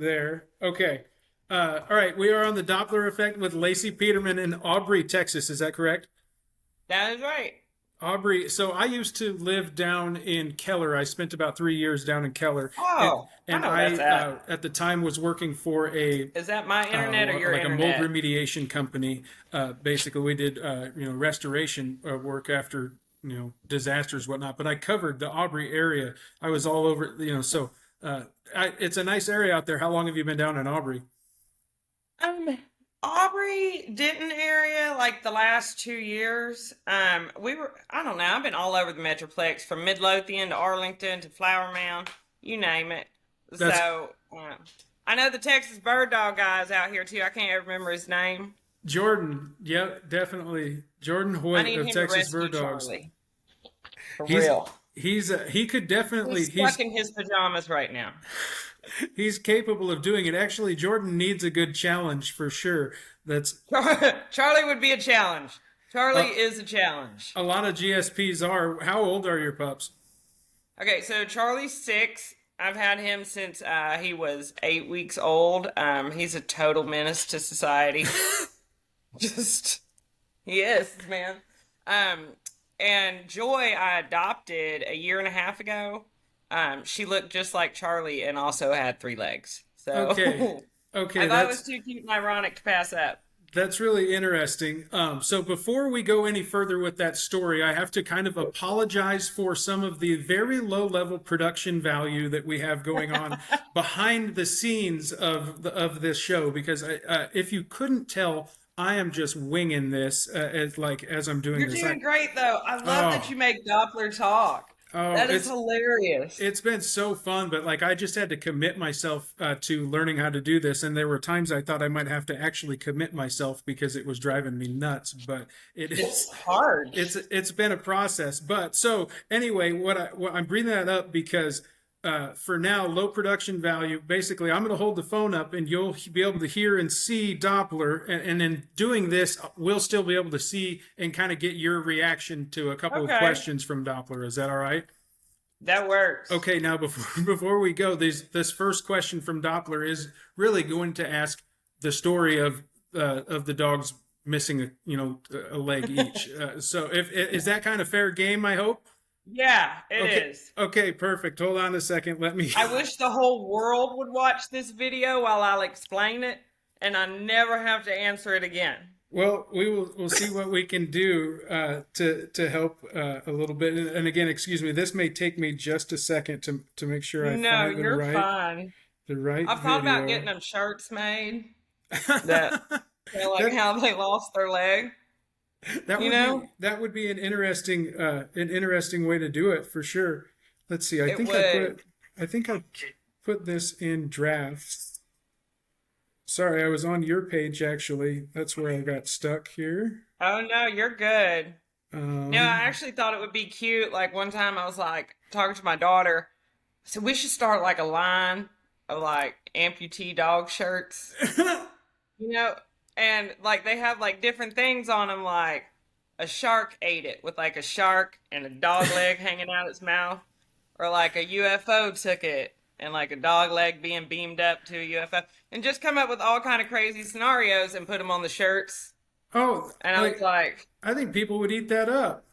there. Okay. All right. We are on the Doppler effect with Lacey Peterman in Aubrey, Texas. Is that correct? That is right. Aubrey, so I used to live down in Keller. I spent about 3 years down in Keller, and Oh, I and know where that's I at. at the time was working for a Is that my internet or your like a mold internet? remediation company. Basically, we did restoration work after disasters, whatnot. But I covered the Aubrey area. I was all over, so it's a nice area out there. How long have you been down in Aubrey? Um, Aubrey, Denton area, like the last 2 years. I don't know, I've been all over the Metroplex from Midlothian to Arlington to Flower Mound, you name it. That's So, I know the Texas Bird Dog guy's out here too. I can't ever remember his name. Jordan. Yep, definitely Jordan I Hoyt need of him to Texas rescue Bird Dogs. Charlie. For He's real. he could definitely He's stuck in his pajamas right now. he's capable of doing it. Actually, Jordan needs a good challenge for sure. That's Charlie would be a challenge. Charlie uh, is a challenge. a lot of GSPs are. How old are your pups? Okay, so Charlie's 6. I've had him since he was 8 weeks old. He's a total menace to society. Just he is, man. Um, and Joy, I adopted a year and a half ago. She looked just like Charlie and also had 3 legs. Okay, So I okay, thought it was too cute and ironic to pass up. that's really interesting. So before we go any further with that story, I have to kind of apologize for some of the very low level production value that we have going on behind the scenes of this show. Because if you couldn't tell, I am just winging this as I'm doing You're this. doing great though. I love that Oh you make Doppler talk. oh, That is hilarious. it's been so fun, but like I just had to commit myself to learning how to do this, and there were times I thought I might have to actually commit myself because it was driving me nuts. But it It's is hard. it's been a process. But so anyway, what I'm bringing that up because for now, low production value. Basically, I'm going to hold the phone up, and you'll be able to hear and see Doppler. And in doing this, we'll still be able to see and kind of get your reaction to a couple of Okay. questions from Doppler. Is that all right? That works. Okay, now before before we go, this first question from Doppler is really going to ask the story of the dogs missing a leg each. So if is that kind of fair game? I hope. Yeah, it Okay, is. okay, perfect. Hold on a second. Let me. I wish the whole world would watch this video while I'll explain it, and I never have to answer it again. Well, we'll see what we can do to help a little bit. And again, excuse me, this may take me just a second to make sure I No, find you're fine. the right I've thought about video. getting them shirts made that tell like that how they lost their leg. You know, that would be an interesting way to do it for sure. Let's see. it would. I think I put this in drafts. Sorry, I was on your page actually. That's where I got stuck here. Oh no, you're good. No, I Um, actually thought it would be cute. Like one time I was like talking to my daughter, so we should start like a line of like amputee dog shirts, you know, and like they have like different things on them, like a shark ate it with like a shark and a dog leg hanging out its mouth, or like a UFO took it and like a dog leg being beamed up to a UFO, and just come up with all kind of crazy scenarios and put them on the shirts. oh, And I was like, I think people would eat that up.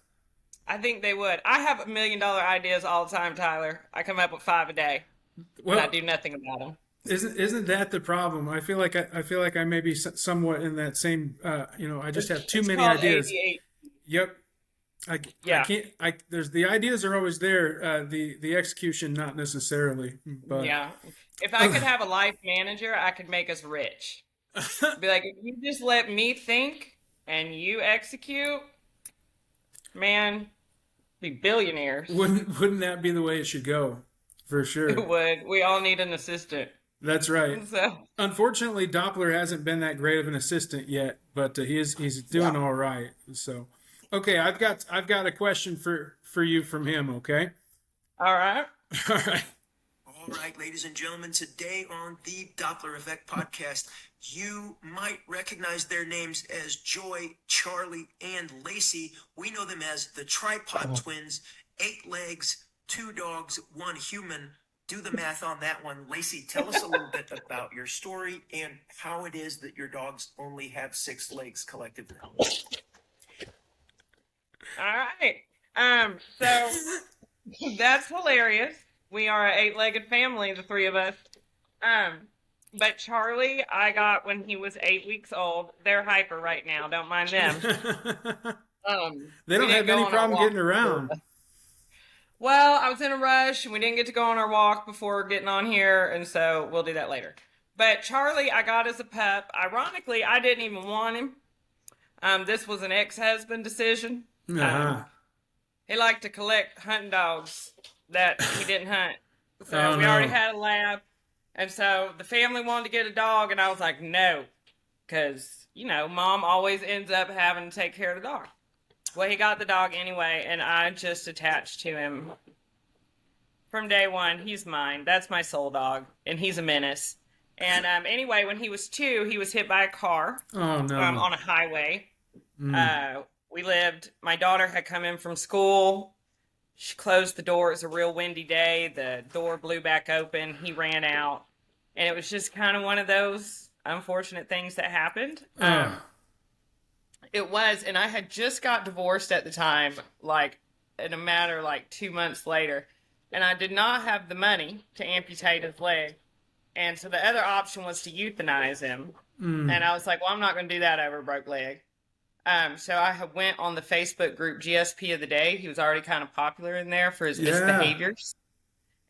I think they would. I have $1 million ideas all the time, Tyler. I come up with 5 a day, and I Well, do nothing about them. isn't that the problem? I feel like I may be somewhat in that same. I just have too It's many called ideas. ADHD. Yep. I Yeah, can't. There's the ideas are always there. The execution not necessarily. But yeah. If I could have a life manager, I could make us rich. Be like, if you just let me think and you execute, man, be billionaires. wouldn't that be the way it should go? For It sure. would. We all need an assistant. That's right. So, Unfortunately, Doppler hasn't been that great of an assistant yet, but he's doing yeah. all right. So, okay, I've got a question for you from him. Okay. All right. All right. All right, ladies and gentlemen, today on the Doppler Effect podcast, you might recognize their names as Joy, Charlie, and Lacey. We know them as the Tri Pawd Twins, 8 legs, 2 dogs, 1 human. do the math on that one. Lacey, tell us a little bit about your story and how it is that your dogs only have 6 legs collectively. All right. So that's hilarious. We are an 8-legged family, the 3 of us. But Charlie, I got when he was 8 weeks old. They're hyper right now. Don't mind them. They don't have any problem getting around. Well, I was in a rush and we didn't get to go on our walk before getting on here, and so we'll do that later. But Charlie, I got as a pup. Ironically, I didn't even want him. This was an ex-husband decision. He liked to collect hunting dogs that he didn't hunt. So we already had a lab. And so the family wanted to get a dog, and I was like, no. Because, mom always ends up having to take care of the dog. Well, he got the dog anyway, and I just attached to him from day one. He's mine. That's my soul dog, and he's a menace. And anyway, when he was 2, he was hit by a car on a highway. My daughter had come in from school. She closed the door. It was a real windy day. The door blew back open. He ran out. And it was just kind of one of those unfortunate things that happened. It was, and I had just got divorced at the time, in a matter 2 months later. And I did not have the money to amputate his leg. And so the other option was to euthanize him. And I was like, well, I'm not going to do that over a broke leg. So I went on the Facebook group GSP of the Day. He was already kind of popular in there for his misbehaviors.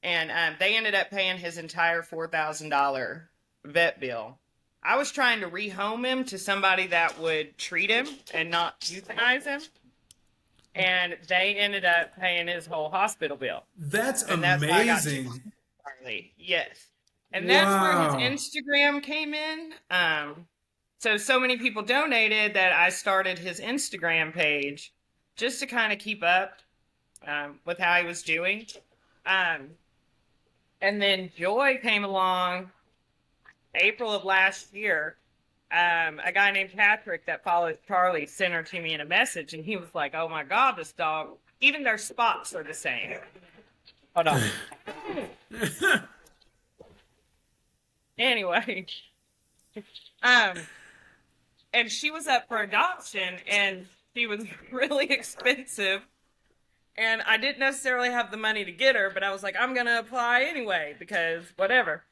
And they ended up paying his entire $4,000 vet bill. I was trying to rehome him to somebody that would treat him and not euthanize him. And they ended up paying his whole hospital bill. That's and amazing. That's Charlie. Yes. And that's where his Instagram came in. So many people donated that I started his Instagram page just to kind of keep up with how he was doing. And then Joy came along April of last year. A guy named Patrick that follows Charlie sent her to me in a message, and he was like, oh my God, this dog, even their spots are the same. Hold on. Anyway. And she was up for adoption, and she was really expensive. And I didn't necessarily have the money to get her, but I was like, I'm going to apply anyway, because whatever.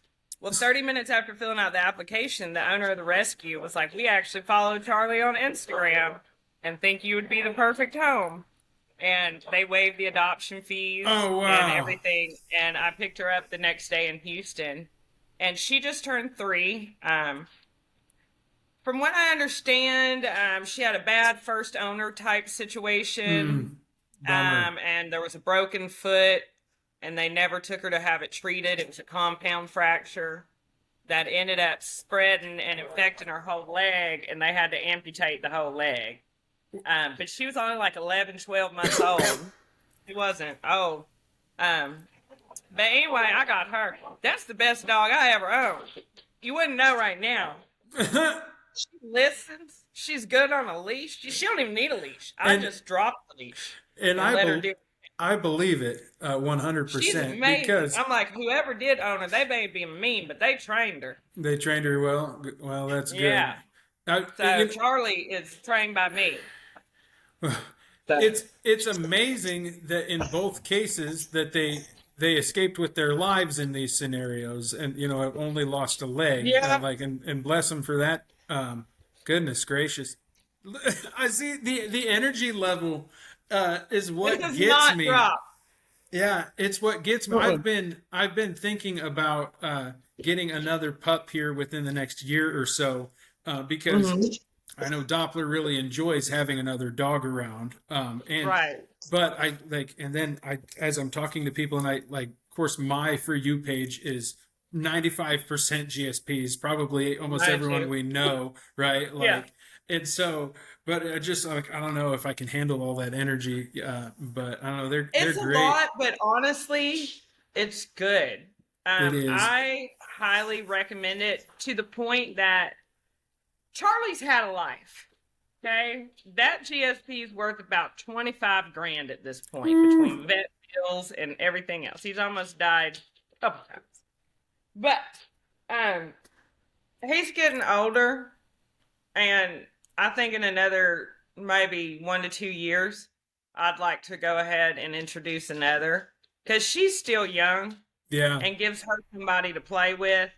Well, 30 minutes after filling out the application, the owner of the rescue was like, we actually follow Charlie on Instagram and think you would be the perfect home. And they waived the adoption fees and everything. And I picked her up the next day in Houston. And she just turned 3. From what I understand, she had a bad first owner type situation. And there was a broken foot, and they never took her to have it treated. It was a compound fracture that ended up spreading and infecting her whole leg, and they had to amputate the whole leg. But she was only 11, 12 months old. She wasn't old. But anyway, I got her. That's the best dog I ever owned. You wouldn't know right now. She listens. She's good on a leash. She don't even need a leash. I just drop the leash. And I believe it 100%. She's amazing. Because I'm like, whoever did own her, they may be mean, but they trained her. They trained her well. Well, that's good. Yeah. Charlie is trained by me. It's amazing that in both cases that they escaped with their lives in these scenarios, and have only lost a leg. And bless them for that. Goodness gracious. I see the energy level is what gets me. Drop. Yeah, it's what gets me. I've been thinking about getting another pup here within the next year or so because I know Doppler really enjoys having another dog around. But as I'm talking to people, and of course my For You page is 95% GSPs, probably almost everyone we know, right? And so, but I just I don't know if I can handle all that energy. But I don't know, they're great. It's a lot, but honestly, it's good. It is. I highly recommend it to the point that Charlie's had a life. Okay, that GSP is worth about $25,000 at this point between vet bills and everything else. He's almost died couple times. But he's getting older, and I think in another maybe 1 to 2 years, I'd like to go ahead and introduce another because she's still young Yeah. and gives her somebody to play with.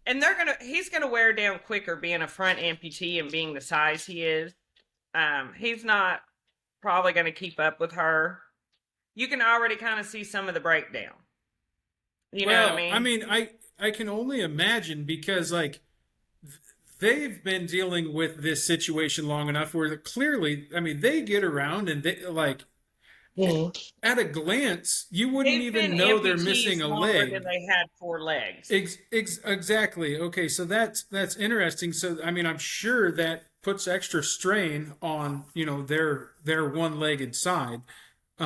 And he's gonna wear down quicker being a front amputee and being the size he is. He's not probably gonna keep up with her. You can already kind of see some of the breakdown. You know what I Well, I mean? mean, I can only imagine because like they've been dealing with this situation long enough where clearly, I mean, they get around and they like at a glance, you wouldn't They've even been know they're missing amputees a longer than leg. they had 4 legs. Exactly. Okay, so that's interesting. So I mean, I'm sure that puts extra strain on, their one-legged side.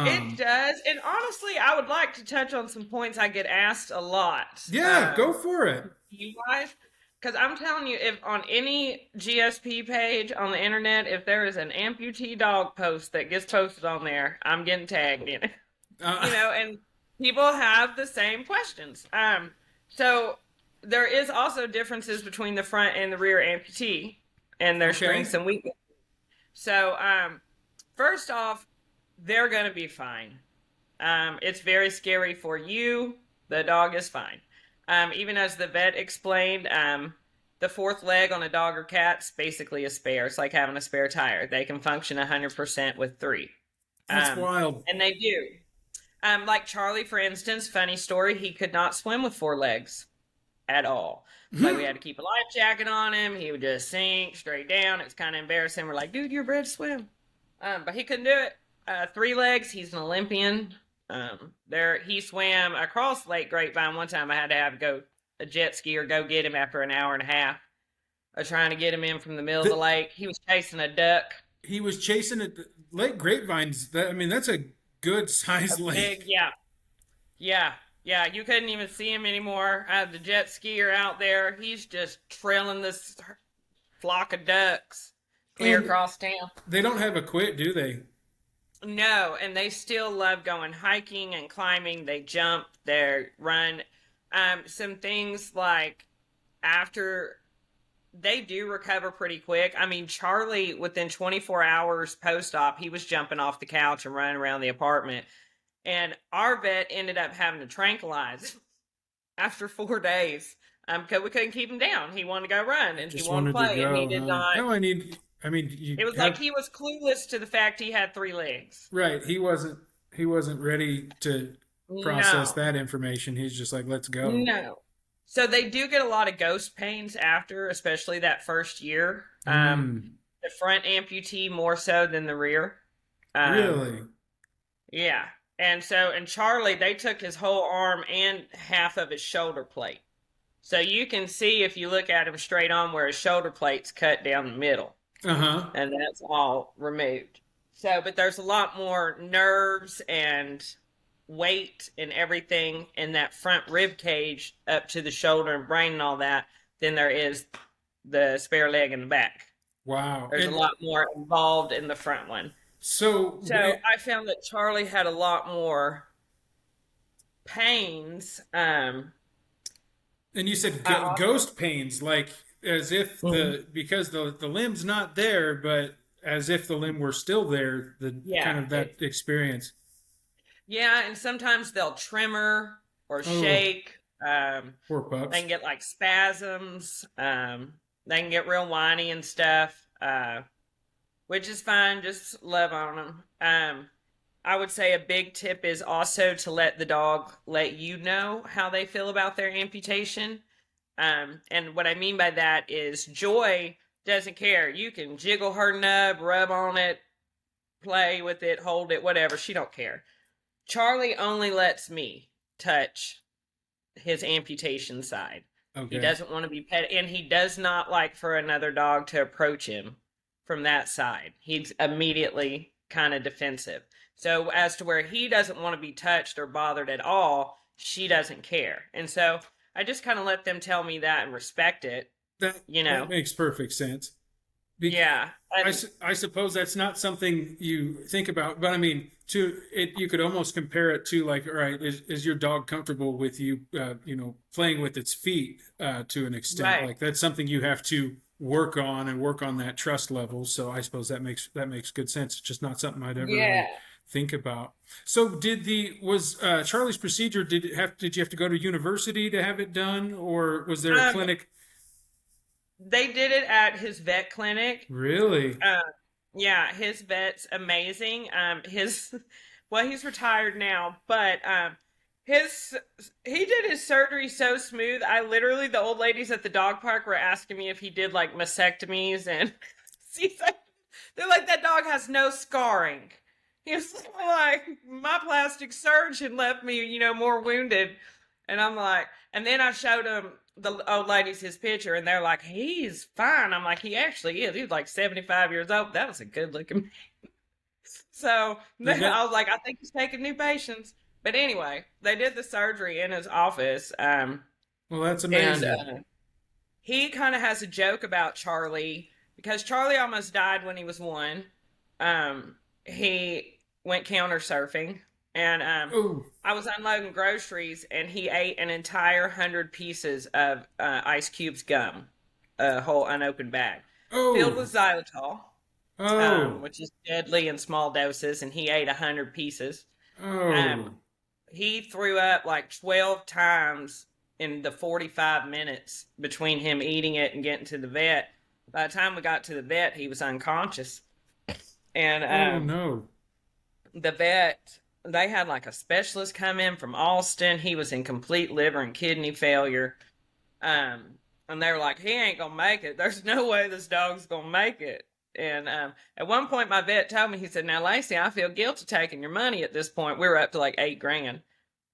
It Um, does. And honestly, I would like to touch on some points I get asked a lot. yeah, go for it. You guys, because I'm telling you, if on any GSP page on the internet, if there is an amputee dog post that gets posted on there, I'm getting tagged in it. Uh, And people have the same questions. So there is also differences between the front and the rear amputee and their okay. strengths and weaknesses. So, first off, they're going to be fine. It's very scary for you. The dog is fine. Even as the vet explained, the fourth leg on a dog or cat's basically a spare. It's like having a spare tire. They can function 100% with 3. That's wild. And they do. Like Charlie, for instance, funny story, he could not swim with 4 legs at all. Like we had to keep a life jacket on him. He would just sink straight down. It's kind of embarrassing. We're like, dude, you're bred to swim. But he couldn't do it. 3 legs. He's an Olympian. He swam across Lake Grapevine. One time I had to have go a jet ski or go get him after an hour and a half of trying to get him in from the middle of the lake. He was chasing a duck. He was chasing it. Lake Grapevines. I mean, that's a good sized lake. Yeah. You couldn't even see him anymore. I had the jet skier out there. He's just trailing this flock of ducks clear And across town. they don't have a quit, do they? No, and they still love going hiking and climbing. They jump, they run. Some things like after they do recover pretty quick. I mean, Charlie, within 24 hours post-op, he was jumping off the couch and running around the apartment. And our vet ended up having to tranquilize after 4 days because we couldn't keep him down. He wanted to go run and Just he wanted to wanted to play, and he go. did Huh? not. No, I mean, you It was like he was clueless to the fact he had 3 legs. right. He wasn't ready to process No, that information. He's just like, let's go. no. So they do get a lot of ghost pains after, especially that first year. Mm, The front amputee more so than the rear. really? Yeah. And Charlie, they took his whole arm and half of his shoulder plate. So you can see if you look at him straight on where his shoulder plate's cut down the middle. Uh-huh. And that's all removed. So, but there's a lot more nerves and weight and everything in that front rib cage up to the shoulder and brain and all that than there is the spare leg in the back. Wow. There's a lot more involved in the front one. So So I found that Charlie had a lot more pains. and you said ghost pains, like as if because the limb's not there, but as if the limb were still there, kind of that experience. Yeah, and sometimes they'll tremor or shake. Poor pups. They can get like spasms. They can get real whiny and stuff, which is fine. Just love on them. I would say a big tip is also to let the dog let you know how they feel about their amputation. And what I mean by that is Joy doesn't care. You can jiggle her nub, rub on it, play with it, hold it, whatever. She don't care. Charlie only lets me touch his amputation side. Okay. He doesn't want to be pet, and he does not like for another dog to approach him from that side. He's immediately kind of defensive. So as to where he doesn't want to be touched or bothered at all, she doesn't care. And so I just kind of let them tell me that and respect it. That makes perfect sense. Yeah. And I suppose that's not something you think about, but I mean, to it, you could almost compare it to like, all right, is your dog comfortable with you, playing with its feet to an extent? right. Like that's something you have to work on and work on that trust level. So I suppose that makes good sense. It's just not something I'd ever Yeah. really think about. So was Charlie's procedure? Did you have to go to university to have it done, or was there a Um, clinic? they did it at his vet clinic. Really? Uh, yeah, his vet's amazing. Well, he's retired now, but his he did his surgery so smooth. The old ladies at the dog park were asking me if he did like mastectomies, and she's like, they're like, that dog has no scarring. He was like, my plastic surgeon left me, more wounded, and I'm like, and then I showed him the old ladies his picture, and they're like, he's fine. I'm like, he actually is. He's like 75 years old. That was a good looking. So The vet. I was like, I think he's taking new patients. But anyway, they did the surgery in his office. Well, that's And amazing. he kind of has a joke about Charlie because Charlie almost died when he was one. He went counter surfing, and Oh, I was unloading groceries, and he ate an entire 100 pieces of Ice Cube's gum, a whole unopened bag, filled oh, with xylitol, oh, which is deadly in small doses, and he ate 100 pieces. Um, oh. he threw up like 12 times in the 45 minutes between him eating it and getting to the vet. By the time we got to the vet, he was unconscious. And Oh no. the vet, they had like a specialist come in from Austin. He was in complete liver and kidney failure. Um, and they were like, he ain't gonna make it. There's no way this dog's gonna make it. And at one point, my vet told me, he said, now, Lacey, I feel guilty taking your money at this point. We were up to like 8 grand.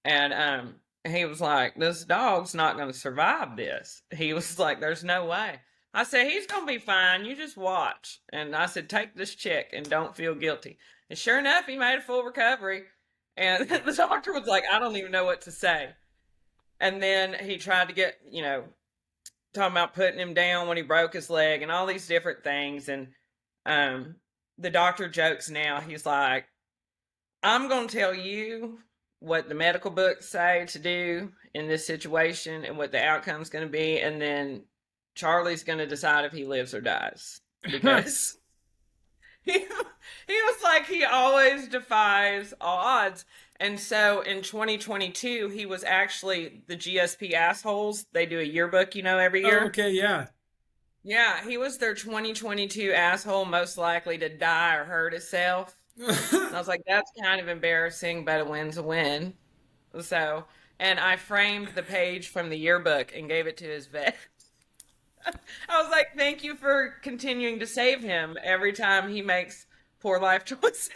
And he was like, this dog's not going to survive this. He was like, there's no way. I said, he's going to be fine. You just watch. And I said, take this check and don't feel guilty. And sure enough, he made a full recovery. And the doctor was like, I don't even know what to say. And then he tried to get, talking about putting him down when he broke his leg and all these different things. And um, the doctor jokes now. He's like, I'm going to tell you what the medical books say to do in this situation and what the outcome's going to be. And then Charlie's going to decide if he lives or dies because he was like, he always defies odds. And so in 2022, he was actually the GSP assholes. They do a yearbook, every Oh, year. okay, yeah. Yeah, he was their 2022 asshole most likely to die or hurt himself. And I was like, that's kind of embarrassing, but a win's a win. So, and I framed the page from the yearbook and gave it to his vet. I was like, thank you for continuing to save him every time he makes poor life choices.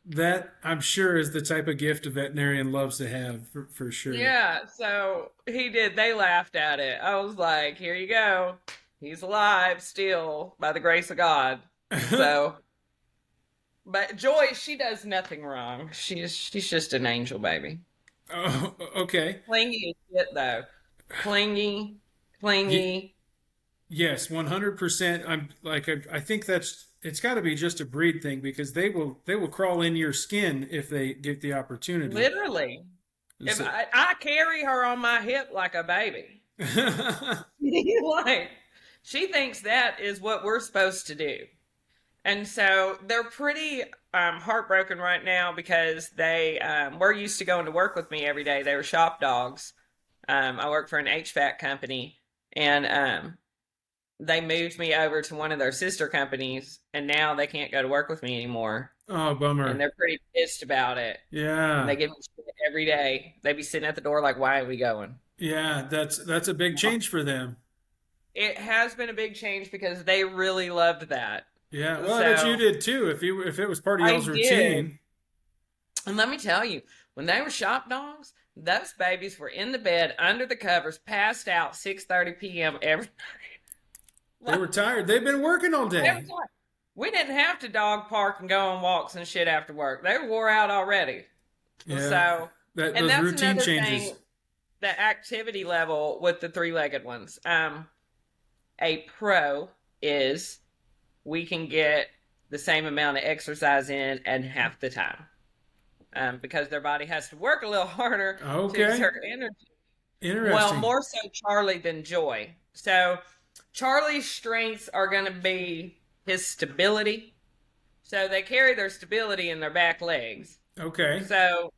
That I'm sure is the type of gift a veterinarian loves to have for sure. Yeah, so he did. They laughed at it. I was like, here you go. He's alive still by the grace of God. So, but Joy, she does nothing wrong. She's just an angel baby. Oh, okay. Clingy as shit though. Clingy, Ye- clingy. yes, 100%. I think it's got to be just a breed thing because they will crawl in your skin if they get the opportunity. Literally. If So, I carry her on my hip like a baby. Like, she thinks that is what we're supposed to do. And so they're pretty heartbroken right now because they were used to going to work with me every day. They were shop dogs. I work for an HVAC company, and they moved me over to one of their sister companies, and now they can't go to work with me anymore. oh, And bummer. they're pretty pissed about it. And Yeah. they give me shit every day. They be sitting at the door like, why are we going? Yeah, that's a big change for them. It has been a big change because they really loved that. Yeah. Well, I bet you So did too if it was part of I y'all's did. routine. And let me tell you, when they were shop dogs, those babies were in the bed under the covers, passed out 6:30 p.m. every They night. were tired. They've been working all Every day. time. We didn't have to dog park and go on walks and shit after work. They were wore out already. Yeah. So, That and those that's routine another changes. thing, the activity level with the three-legged ones. A pro is we can get the same amount of exercise in half the time. Because their body has to work a little harder to Okay. exert energy. Well, Interesting. more so Charlie than Joy. So Charlie's strengths are going to be his stability. So they carry their stability in their back legs. Okay. So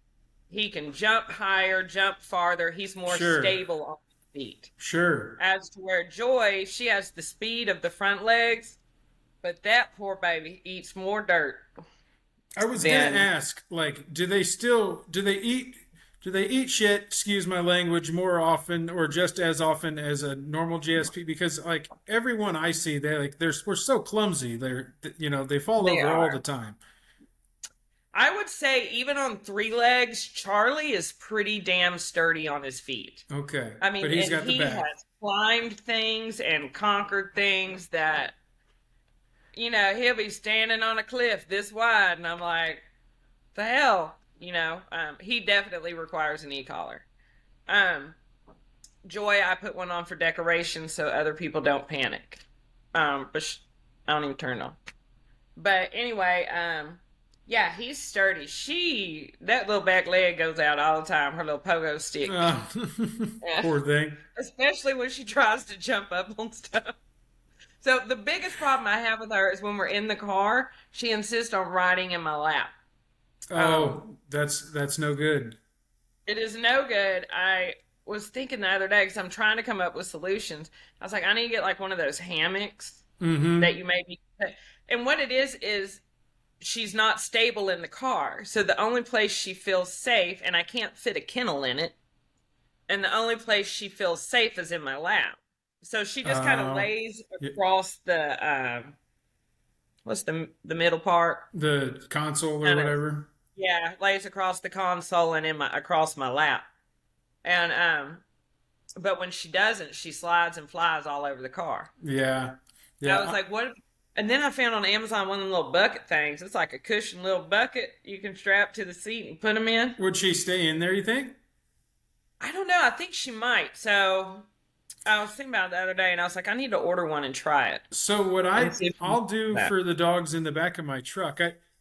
he can jump higher, jump farther. He's more Sure. stable on his feet. Sure. As to where Joy, she has the speed of the front legs, but that poor baby eats more dirt. I was gonna ask, like, do they eat shit, excuse my language, more often or just as often as a normal GSP? Because like everyone I see, we're so clumsy. They fall They over all are. the time. I would say even on three legs, Charlie is pretty damn sturdy on his feet. Okay. I mean, But he's and got the he back. has climbed things and conquered things that, he'll be standing on a cliff this wide, and I'm like, the hell, he definitely requires an e-collar. Joy, I put one on for decoration so other people don't panic. But I don't even turn it on. But anyway, yeah, he's sturdy. That little back leg goes out all the time. Her little pogo stick. Yeah. Poor thing. Especially when she tries to jump up on stuff. So the biggest problem I have with her is when we're in the car, she insists on riding in my lap. Oh, that's no good. It is no good. I was thinking the other day because I'm trying to come up with solutions. I was like, I need to get like one of those hammocks Mm-hmm. that you maybe. And what it is she's not stable in the car. So the only place she feels safe, and I can't fit a kennel in it, and the only place she feels safe is in my lap. So she just kind of lays across the what's the middle part? The console or Kind of, whatever. yeah, lays across the console and across my lap. And but when she doesn't, she slides and flies all over the car. Yeah. And I Yeah. was like, what? And then I found on Amazon one of them little bucket things. It's like a cushion little bucket you can strap to the seat and put them in. Would she stay in there, you think? I don't know. I think she might. So I was thinking about it the other day, and I was like, I need to order one and try it. So what And see if I'll do that. for the dogs in the back of my truck,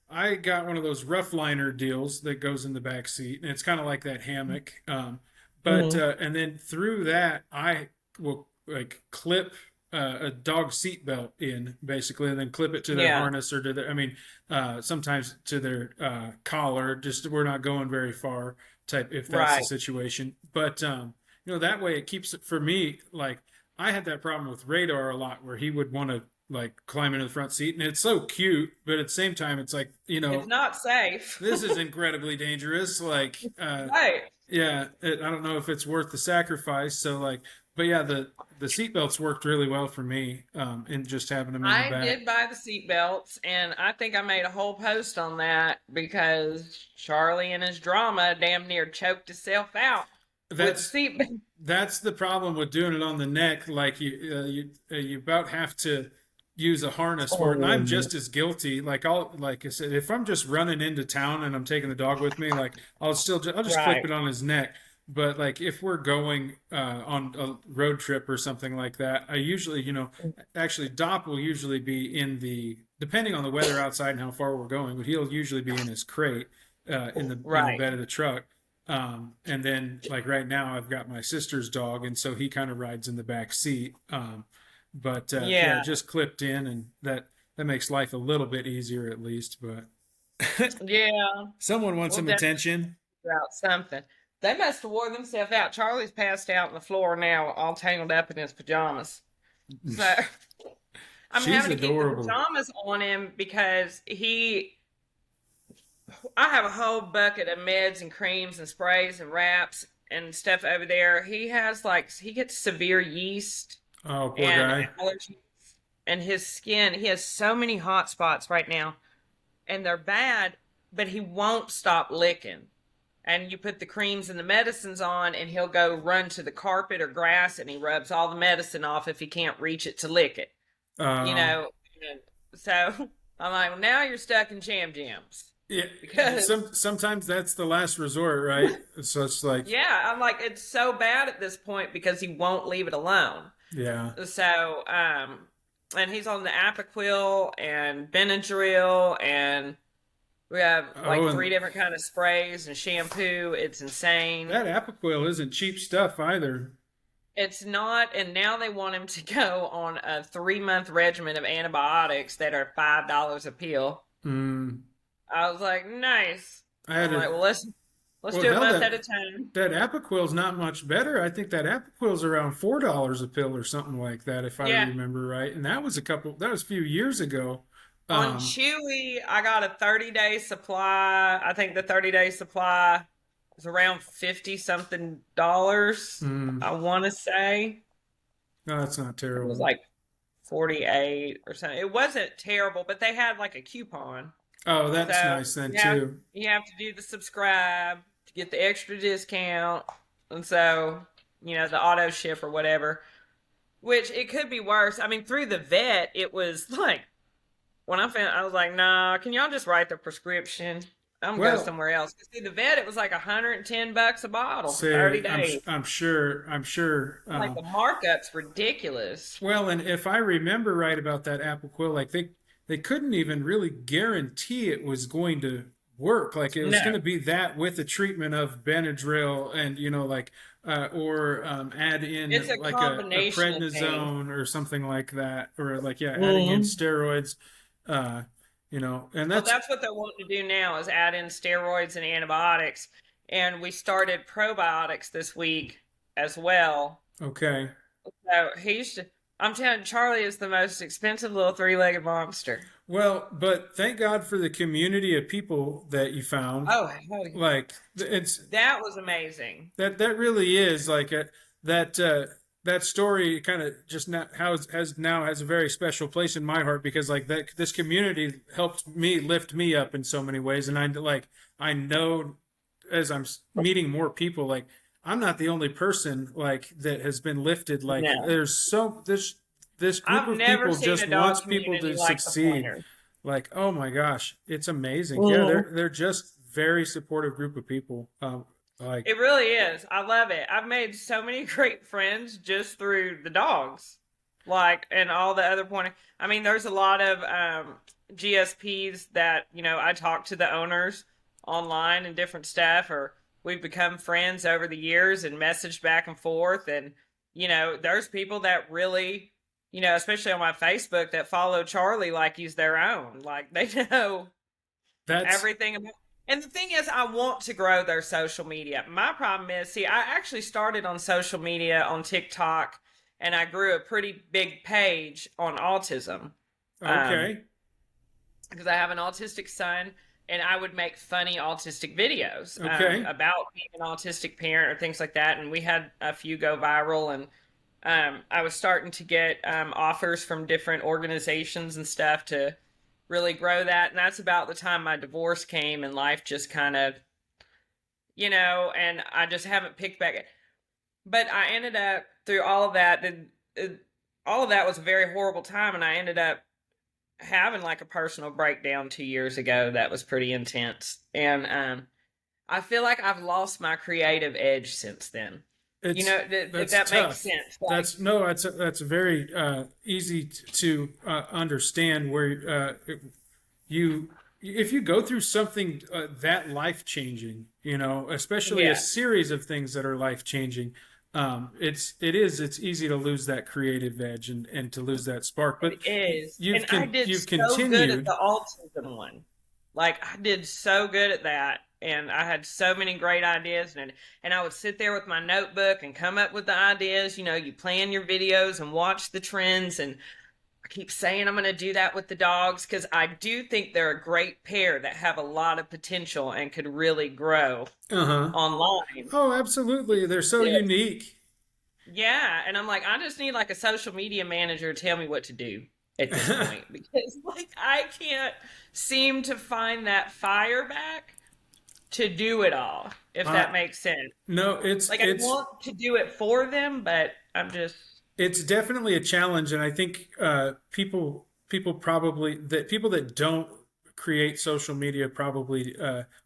I got one of those rough liner deals that goes in the back seat, and it's kind of like that hammock. And then through that, I will like clip a dog seat belt in basically, and then clip it to their Yeah. harness or to their, sometimes to their collar. Just we're not going very far type if that's the Right. situation. But that way it keeps it for me. Like I had that problem with Radar a lot, where he would want to like climb into the front seat, and it's so cute, but at the same time, it's like It's not safe. this is incredibly dangerous. Like, Right. yeah, I don't know if it's worth the sacrifice. So like, but yeah, the seatbelts worked really well for me, and just having them in the I back. did buy the seat belts, and I think I made a whole post on that because Charlie and his drama damn near choked himself out with That's seat belts. that's the problem with doing it on the neck. Like you about have to use a harness for it. And I'm just as guilty. Like like I said, if I'm just running into town and I'm taking the dog with me, like I'll just clip Right. it on his neck. But like if we're going on a road trip or something like that, I usually, actually Dop will usually be in depending on the weather outside and how far we're going, but he'll usually be in his crate in the Right. bed of the truck. And then like right now I've got my sister's dog, and so he kind of rides in the back seat. But yeah, Yeah. just clipped in, and that makes life a little bit easier at least. But Yeah. someone wants Well, some definitely attention. figure out something. They must have wore themselves out. Charlie's passed out on the floor now, all tangled up in his pajamas. So I'm She's having to keep the adorable. pajamas on him because I have a whole bucket of meds and creams and sprays and wraps and stuff over there. He gets severe yeast Oh, poor and guy. allergies, and his skin. He has so many hot spots right now, and they're bad, but he won't stop licking. And you put the creams and the medicines on, and he'll go run to the carpet or grass, and he rubs all the medicine off if he can't reach it to lick it. Um, And so I'm like, well, now you're stuck in jams. Yeah, Because sometimes that's the last resort, right? So it's like, yeah, I'm like, it's so bad at this point because he won't leave it alone. yeah, So and he's on the Apoquil and Benadryl, and we have like Oh, three and different kind of sprays and shampoo. It's insane. that Apoquil isn't cheap stuff either. It's not, and now they want him to go on a 3-month regimen of antibiotics that are $5 a pill. Mm. I was like, nice. I had I'm a like, well, let's well, do a hell, month that at a time. that Apoquil's not much better. I think that Apoquil's around $4 a pill or something like that, if I Yeah. remember right. And that was a few years ago. On Um, Chewy, I got a 30-day supply. I think the 30-day supply was around 50 something dollars. mm, I want to say no, that's not it was terrible. like 48 or something. It wasn't terrible, but they had like a coupon. Oh, that's So nice then you have too. you have to do the subscribe to get the extra discount. And so, the auto ship or whatever, which it could be worse. I mean, through the vet, it was like when I was like, nah, can y'all just write the prescription? I'm gonna go Well, somewhere else. See, the vet, it was like $110 a bottle for 30 say days. I'm sure. Like the markup's ridiculous. Well, and if I remember right about that Apoquil, like they couldn't even really guarantee it was going to work. Like it was going No, to be that with the treatment of Benadryl and or add it's in a like a combination of things. prednisone or something like that, or like yeah, adding in Mhm. steroids. And Well, that's that's what they're wanting to do now is add in steroids and antibiotics. And we started probiotics this week as well. okay. So I'm telling you, Charlie is the most expensive little three-legged monster. Well, but thank God for the community of people that you found. Oh, hell yeah. Like it's That was amazing. that really is like that that story kind of just now has a very special place in my heart because like that this community helped me lift me up in so many ways, and I know as meeting more people, like I'm not the only person like that has been lifted. Like No. there's so this group I've of never people seen just a dog wants people community to like the succeed. Pointer. Like, oh my gosh, it's amazing. Yeah, Mhm. they're just very supportive group of people. Like It really is. I love it. I've made so many great friends just through the dogs, like, and all the other pointing. I mean, there's a lot of GSPs that I talk to the owners online and different stuff, or we've become friends over the years and messaged back and forth. And there's people that really, especially on my Facebook, that follow Charlie like he's their own. Like they know that's everything about. And the thing is, I want to grow their social media. My problem is, see, I actually started on social media on TikTok, and I grew a pretty big page on autism, um, okay. because I have an autistic son, and I would make funny autistic videos Okay. about being an autistic parent or things like that. And we had a few go viral, and I was starting to get offers from different organizations and stuff to really grow that. And that's about the time my divorce came and life just kind of, and I just haven't picked back. But I ended up through all of that, all of that was a very horrible time. And I ended up having like a personal breakdown 2 years ago that was pretty intense. And I feel like I've lost my creative edge since then. It's If that's that makes tough. sense. Like, That's no, that's very easy to understand where you if you go through something that life changing, especially a yeah, series of things that are life changing. It's easy to lose that creative edge and to lose that spark. But it is. And I did you've so good at continued. the autism one. Like I did so good at that. And I had so many great ideas, and I would sit there with my notebook and come up with the ideas. You plan your videos and watch the trends, and I keep saying I'm going to do that with the dogs because I do think they're a great pair that have a lot of potential and could really grow Uh-huh. online. Oh, absolutely. They're so Yeah. unique. Yeah, and I'm like, I just need like a social media manager to tell me what to do at this point because like I can't seem to find that fire back to do it all, if Uh, that makes sense. no, Like I want to do it for them, but I'm just it's definitely a challenge, and I think people that don't create social media probably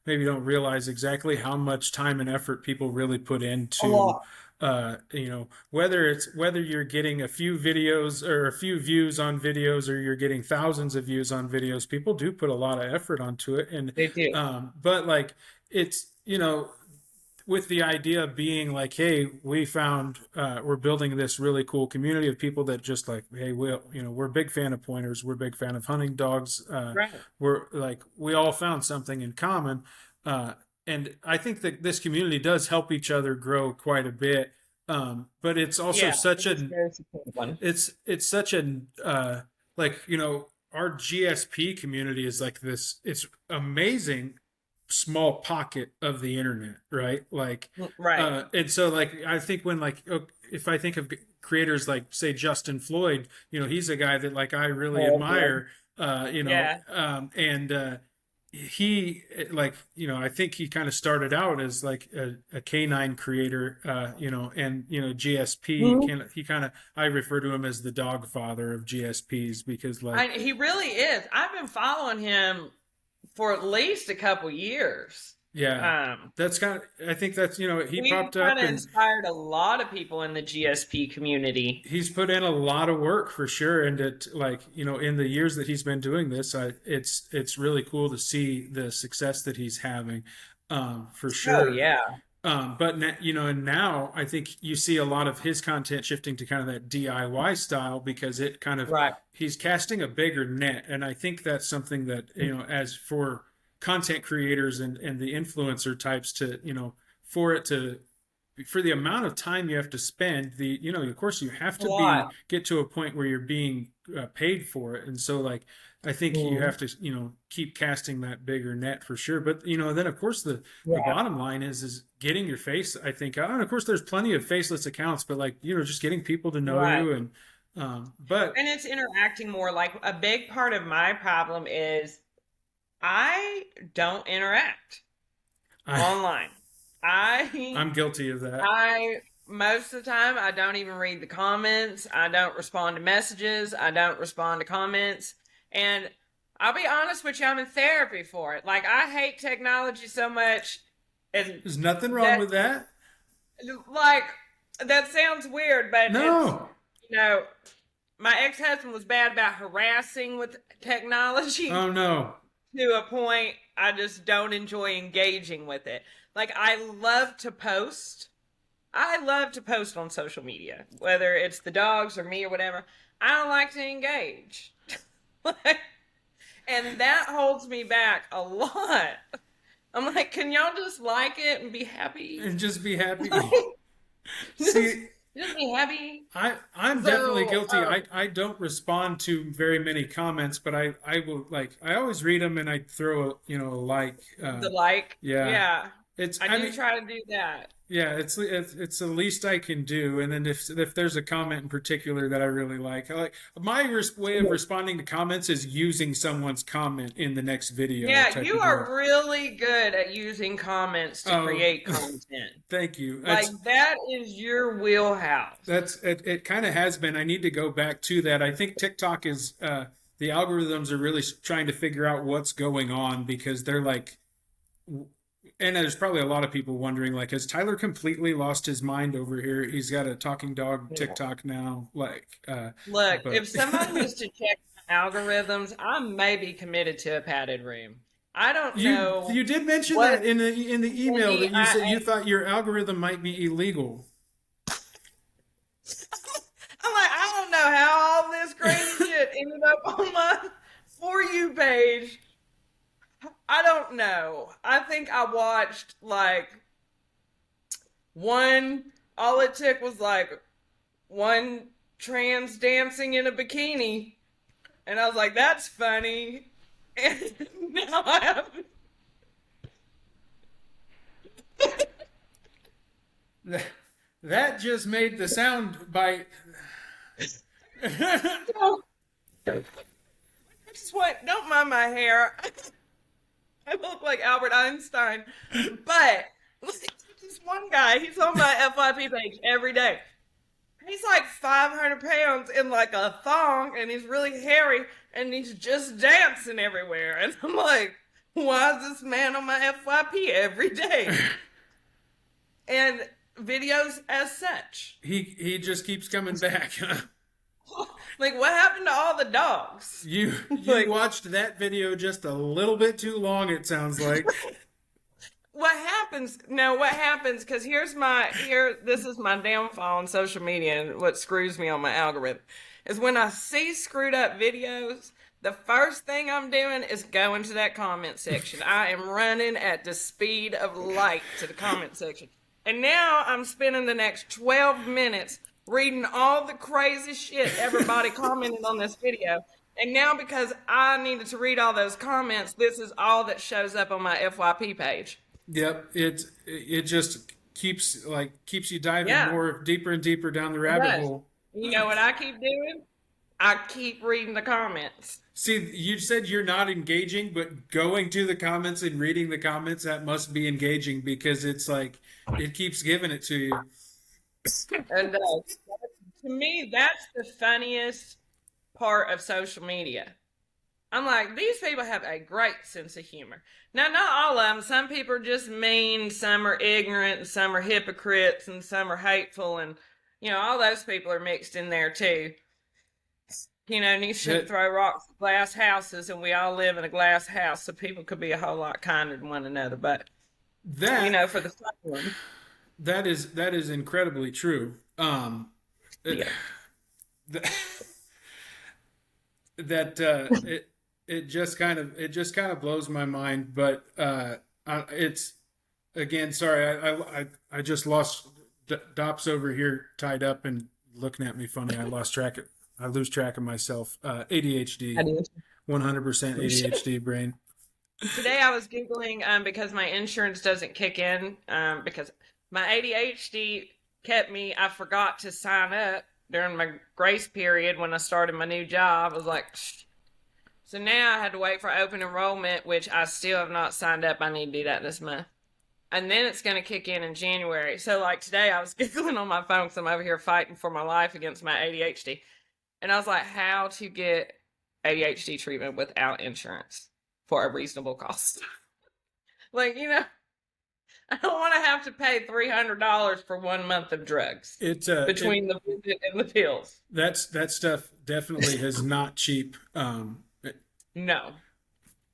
maybe don't realize exactly how much time and effort people really put a into lot. whether you're getting a few videos or a few views on videos, or you're getting thousands of views on videos, people do put a lot of effort onto it. And They do. but like it's, with the idea being like, hey, we're building this really cool community of people that just like, hey, we're a big fan of pointers, we're a big fan of hunting dogs, Right. we're like, we all found something in common, and I think that this community does help each other grow quite a bit. But it's also Yeah. such It's a very supportive one. it's such a like, our GSP community is like this, it's amazing small pocket of the internet, right? Like, Right. and so like, I think when like, if I think of creators like, say, Justin Floyd, he's a guy that like I really Oh, boy. admire, Yeah. and he, like, I think he kind of started out as like a canine creator, and GSP, Mhm. he kind of, I refer to him as the dog father of GSPs, because like, He really is. I've been following him for at least a couple years. yeah, Um, that's kind of, I think that's, he we popped kind up of and inspired a lot of people in the GSP community. he's put in a lot of work for sure. And it, like, in the years that he's been doing this, it's really cool to see the success that he's having, for Oh sure. yeah. But and now I think you see a lot of his content shifting to kind of that DIY style, because it kind of, Right. he's casting a bigger net, and I think that's something that, as for content creators and the influencer types, to for it to, for the amount of time you have to spend, of course you have A to be, lot. get to a point where you're being paid for it. And so like, I think you Mhm. have to, keep casting that bigger net for sure. But then of course the Yeah. bottom line is getting your face, I think, and of course there's plenty of faceless accounts, but like, just getting people to know Right. you. And but And it's interacting more. Like a big part of my problem is I don't interact I online. I I'm guilty of that. I most of the time I don't even read the comments. I don't respond to messages. I don't respond to comments. And I'll be honest with you, I'm in therapy for it. Like I hate technology so much, and There's nothing wrong that with that. like that sounds weird, but it's No. you know my ex-husband was bad about harassing with technology Oh no. to a point I just don't enjoy engaging with it. Like I love to post. I love to post on social media, whether it's the dogs or me or whatever. I don't like to engage. And that holds me back a lot. I'm like, can y'all just like it and be happy? And just be happy. just, See, just be happy. I'm definitely So, guilty. I don't respond to very many comments, but I will, like, I always read them, and I throw a like. the like, Yeah, yeah, it's, I I do mean, try to do that. yeah, it's the least I can do. And then if there's a comment in particular that I really like, my way of responding to comments is using someone's comment in the next video Yeah, type you of deal. are really good at using comments to Oh, create content. thank you. Like that is your wheelhouse. That's it kind of has been. I need to go back to that. I think TikTok is, the algorithms are really trying to figure out what's going on, because they're like, and there's probably a lot of people wondering, like, has Tyler completely lost his mind over here? He's got a talking dog TikTok now, like, Look, but if somebody was to check my algorithms, I may be committed to a padded room. I don't know you did mention what that in the email, that you said I, you thought your algorithm might be illegal. I'm like, I don't know how all this crazy shit ended up on my For You page. I don't know. I think I watched like one, all it took was like one trans dancing in a bikini. And I was like, that's funny. And now I have. That just made the sound bite. I just want, don't mind my hair. I look like Albert Einstein. But this one guy, he's on my FYP page every day. He's like 500 pounds in like a thong, and he's really hairy, and he's just dancing everywhere. And I'm like, why is this man on my FYP every day? And videos as such. He just keeps coming back. Like, what happened to all the dogs? You Like, watched that video just a little bit too long, it sounds like. what happens? No, what happens? Because this is my downfall on social media, and what screws me on my algorithm is when I see screwed up videos. The first thing I'm doing is going to that comment section. I am running at the speed of light to the comment section. And now I'm spending the next 12 minutes reading all the crazy shit everybody commented on this video. And now because I needed to read all those comments, this is all that shows up on my FYP page. Yep, it just keeps you diving Yeah. more deeper and deeper down the rabbit hole. You know what I keep doing? I keep reading the comments. See, you said you're not engaging, but going to the comments and reading the comments, that must be engaging because it's like it keeps giving it to you. And to me, that's the funniest part of social media. I'm like, these people have a great sense of humor. Now, not all of them. Some people are just mean, some are ignorant, and some are hypocrites, and some are hateful, and, all those people are mixed in there too. And you shouldn't throw rocks at glass houses, and we all live in a glass house, so people could be a whole lot kinder to one another. But, that for the fun one. that is incredibly true. Yeah. It just kind of blows my mind, but it's again, sorry, I just lost Dop's over here tied up and looking at me funny. I lose track of myself. ADHD, 100% ADHD brain. Today I was Googling because my insurance doesn't kick in because my ADHD I forgot to sign up during my grace period when I started my new job. I was like, shh. So now I had to wait for open enrollment, which I still have not signed up. I need to do that this month. And then it's going to kick in January. So like today I was Googling on my phone because I'm over here fighting for my life against my ADHD. And I was like, how to get ADHD treatment without insurance for a reasonable cost. I don't want to have to pay $300 for 1 month of drugs between the visit and the pills. That stuff definitely is not cheap. No.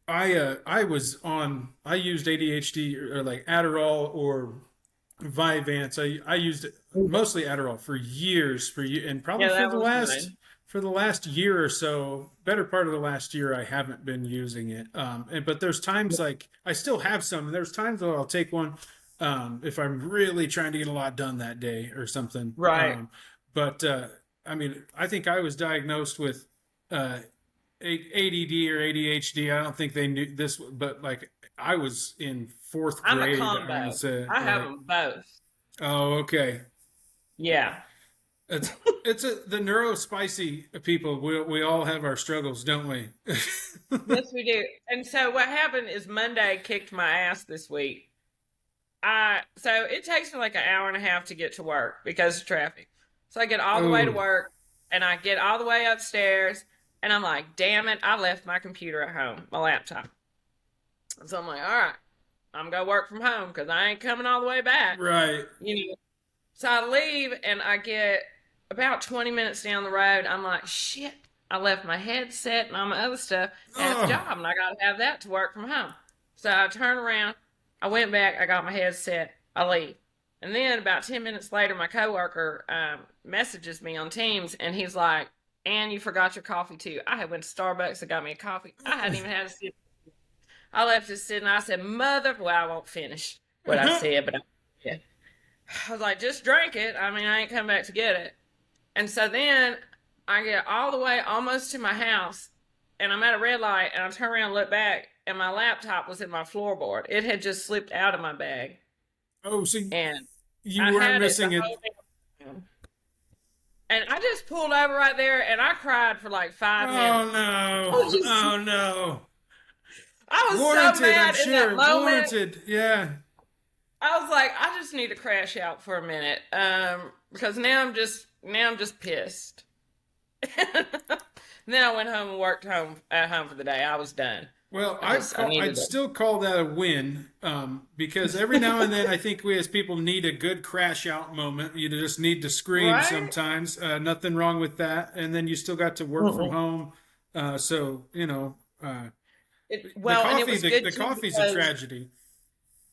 I used ADHD or like Adderall or Vyvanse. I used mostly Adderall for years, and probably for the last year or so, better part of the last year, I haven't been using it. But there's times like I still have some. And there's times that I'll take one if I'm really trying to get a lot done that day or something. Right. I think I was diagnosed with ADD or ADHD. I don't think they knew this, but like I was in fourth grade. I'm a combo. I have them both. Oh, okay. Yeah. It's the neurospicy people. We all have our struggles, don't we? Yes, we do. And so what happened is Monday kicked my ass this week. So it takes me like an hour and a half to get to work because of traffic. So I get all the way to work and I get all the way upstairs and I'm like, damn it, I left my computer at home, my laptop. So I'm like, all right, I'm going to work from home because I ain't coming all the way back. Right. So I leave and I get about 20 minutes down the road. I'm like, shit, I left my headset and all my other stuff at the job and I got to have that to work from home. So I turn around, I went back, I got my headset, I leave. And then about 10 minutes later, my coworker messages me on Teams and he's like, and you forgot your coffee too. I had went to Starbucks and got me a coffee. I hadn't even had a sip. I left it sitting. I said, I won't finish what I said, but I was like, just drink it. I ain't come back to get it. And so then I get all the way almost to my house and I'm at a red light and I turn around and look back and my laptop was in my floorboard. It had just slipped out of my bag. Oh, so and you weren't missing it. And I just pulled over right there and I cried for like 5 minutes. Oh no. I was warranted, so mad I'm sure. in that moment. Warranted, yeah. I was like, I just need to crash out for a minute, because now I'm just pissed. Then I went home and worked at home for the day. I was done. Well, I I'd needed it. still call that a win, because every now and then I think we as people need a good crash out moment. You just need to scream Right? sometimes. Nothing wrong with that. And then you still got to work from Mm-mm. home. So, Well, and it was good the too coffee's a because tragedy.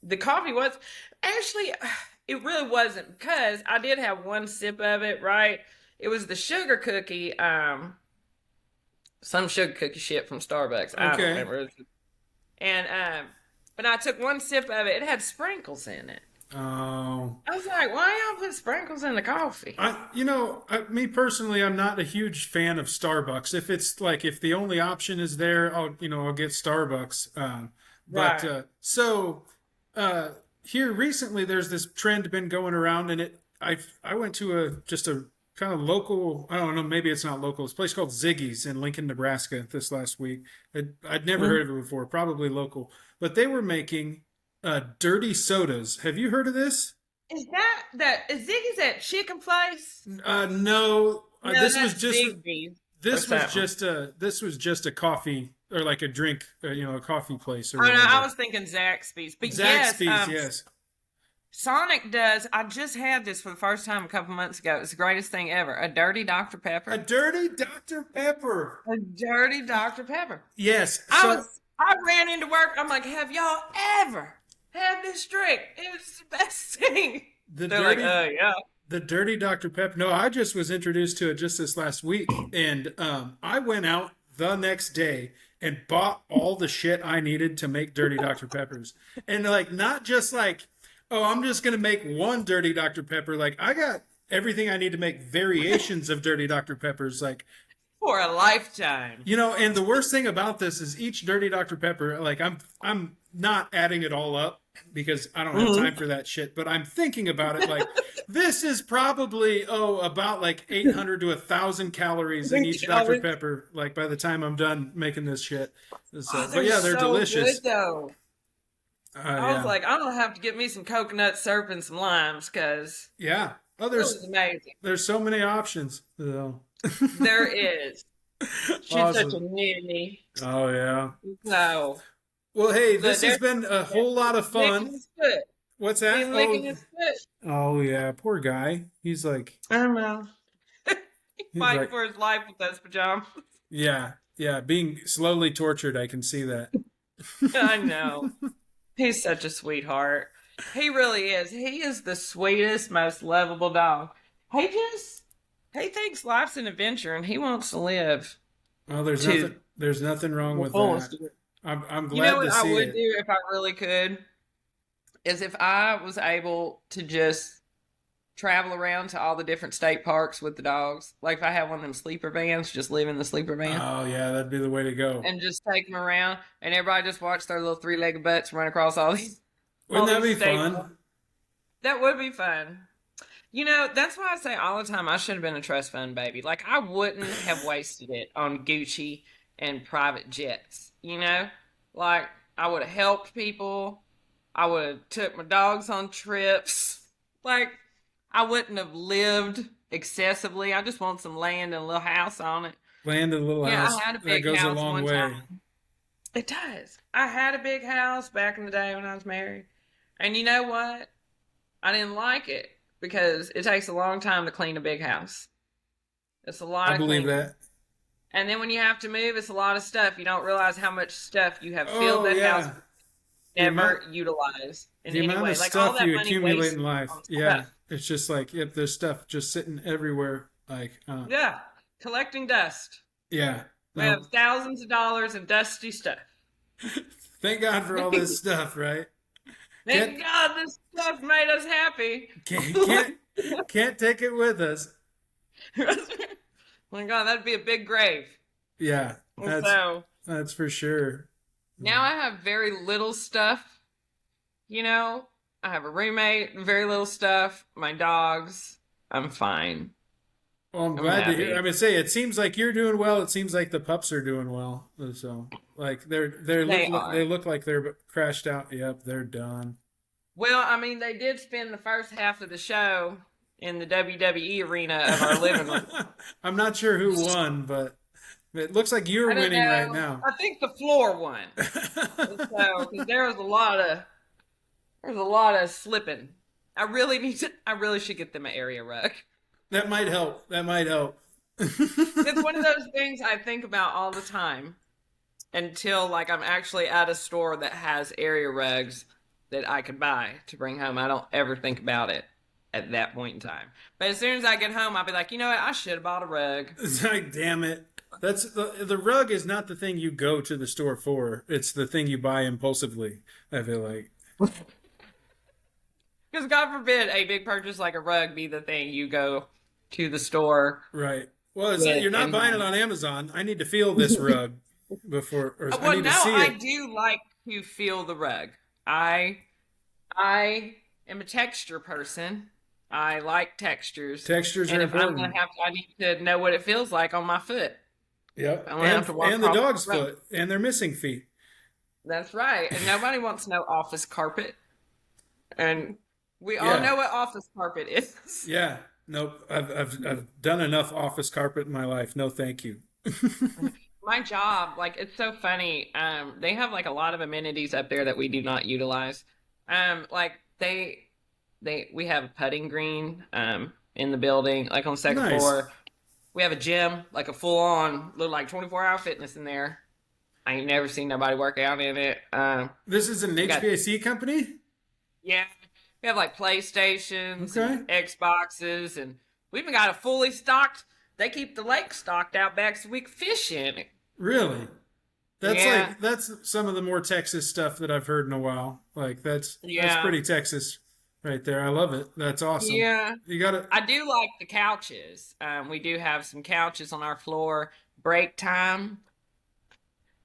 the coffee was actually, it really wasn't because I did have one sip of it, right? It was the sugar cookie, some sugar cookie shit from Starbucks. I don't Okay. remember. And but I took one sip of it. It had sprinkles in it. Oh. I was like, why y'all put sprinkles in the coffee? Me personally, I'm not a huge fan of Starbucks. If it's like if the only option is there, I'll get Starbucks. But Right. uh, here recently, there's this trend been going around, and I went to a kind of local. I don't know, maybe it's not local. It's a place called Ziggy's in Lincoln, Nebraska. This last week, I'd never Mhm. heard of it before. Probably local, but they were making dirty sodas. Have you heard of this? Is Ziggy's that chicken place? No, No, that's Ziggy's or something. this was just a coffee or like a drink, a coffee place or Oh no, I whatever. was thinking Zaxby's. But yes, Zaxby's, yes. Sonic does. I just had this for the first time a couple months ago. It's the greatest thing ever. A dirty Dr. A Pepper. dirty Dr. Pepper. A dirty Dr. Pepper. Yes. So I ran into work. I'm like, have y'all ever had this drink? It's the best thing. the They're like, dirty yeah. the dirty Dr. Pepper. No, I just was introduced to it just this last week, and I went out the next day and bought all the shit I needed to make dirty Dr. Peppers, and like not just like, oh, I'm just gonna make one dirty Dr. Pepper. Like I got everything I need to make variations of dirty Dr. Peppers. Like For a lifetime. and the worst thing about this is each dirty Dr. Pepper, like I'm not adding it all up because I don't have time Mhm. for that shit, but I'm thinking about it like this is probably about like 800 to 1,000 calories in each Dr. Pepper like by the time I'm done making this shit. Oh, So, but they're yeah, they're so delicious. good though. I was Yeah. like, I'm gonna have to get me some coconut syrup and some limes because Yeah. Oh, it was amazing. there's so many options. So. There is. She's such a Awesome. ninny. Oh yeah. No. Well, hey, But this has there's been a whole lot of licking fun. his foot. What's that? He's licking his foot. Oh yeah, poor guy. I don't know. He's Fighting like, for his life with those pajamas. yeah, being slowly tortured. I can see that. I know. He's such a sweetheart. He really is. He is the sweetest, most lovable dog. He thinks life's an adventure and he wants to live Oh, to there's nothing wrong the with that. fullest. I'm You know glad what to I see would it. do if I really could? Is if I was able to just travel around to all the different state parks with the dogs. Like if I had one of them sleeper vans, just live in the sleeper van Oh yeah, that'd be the way to go. and just take them around and everybody just watch their little three-legged butts run across Wouldn't all that be these state fun? parks. That would be fun. That's why I say all the time I should have been a trust fund baby. Like I wouldn't have wasted it on Gucci and private jets. Like I would have helped people. I would have took my dogs on trips. Like I wouldn't have lived excessively. I just want some land and a little house on it. Land a little Yeah, I house. had a That big goes a house long one way. time. It does. I had a big house back in the day when I was married. And you know what? I didn't like it because it takes a long time to clean a big house. It's a lot I of believe cleaning. that. And then when you have to move, it's a lot of stuff. You don't realize how much stuff you have filled Oh that house yeah, with, the amount never utilized in the any amount way. of Like all stuff that you money accumulate wasted in life. on Yeah, stuff. it's just like yep, there's stuff just sitting everywhere. Like Yeah, collecting dust. yeah. We No, have thousands of dollars in dusty stuff. thank God for all this stuff, right? Thank Can't God this stuff made us happy. can't take it with us. My God, that'd be a big grave. Yeah, And so that's for sure. now I have very little stuff. I have a roommate, very little stuff. My dogs, I'm fine. Well, I'm I'm glad to hear. happy. I mean, say it seems like you're doing well. It seems like the pups are doing well. So, like They are. they look like they're crashed out. Yep, they're done. Well, I mean, they did spend the first half of the show in the WWE arena of our living room. I'm not sure who won, but It looks like you're I don't winning right know. now. I think the floor won. So, 'cause there's a lot of slipping. I really should get them an area rug. That might help. That might help. It's one of those things I think about all the time until like I'm actually at a store that has area rugs that I could buy to bring home. I don't ever think about it at that point in time. But as soon as I get home, I'll be like, you know what? I should have bought a rug. It's like, damn it. That's the rug is not the thing you go to the store for. It's the thing you buy impulsively, I feel like. Because God forbid a big purchase like a rug be the thing you go to the store. Right. Well, you're not buying it on Amazon. I need to feel this rug before, or I Well, need no, to see I it. do like to feel the rug. I am a texture person. I like textures. Textures And are if I'm important. gonna have I need to know what it feels like on my foot. Yep. I'm gonna have to walk And the across dog's the road. foot and their missing feet. That's right. And nobody wants no office carpet. And we all Yeah. know what office carpet is. Yeah. Nope. I've done enough office carpet in my life. No, thank you. My job, like it's so funny. They have like a lot of amenities up there that we do not utilize. Like we have a putting green in the building, like on the second Nice. floor. We have a gym, like a full on little like 24-hour fitness in there. I ain't never seen nobody work out in it. This is an got- HVAC company? Yeah, we have like PlayStations, Okay. and Xboxes, and we even got a fully stocked. They keep the lake stocked out back so we can fish in it. Really? Yeah. That's some of the more Texas stuff that I've heard in a while. Like that's Yeah. pretty Texas right there. I love it. That's awesome. Yeah. You gotta I do like the couches. We do have some couches on our floor. Break time.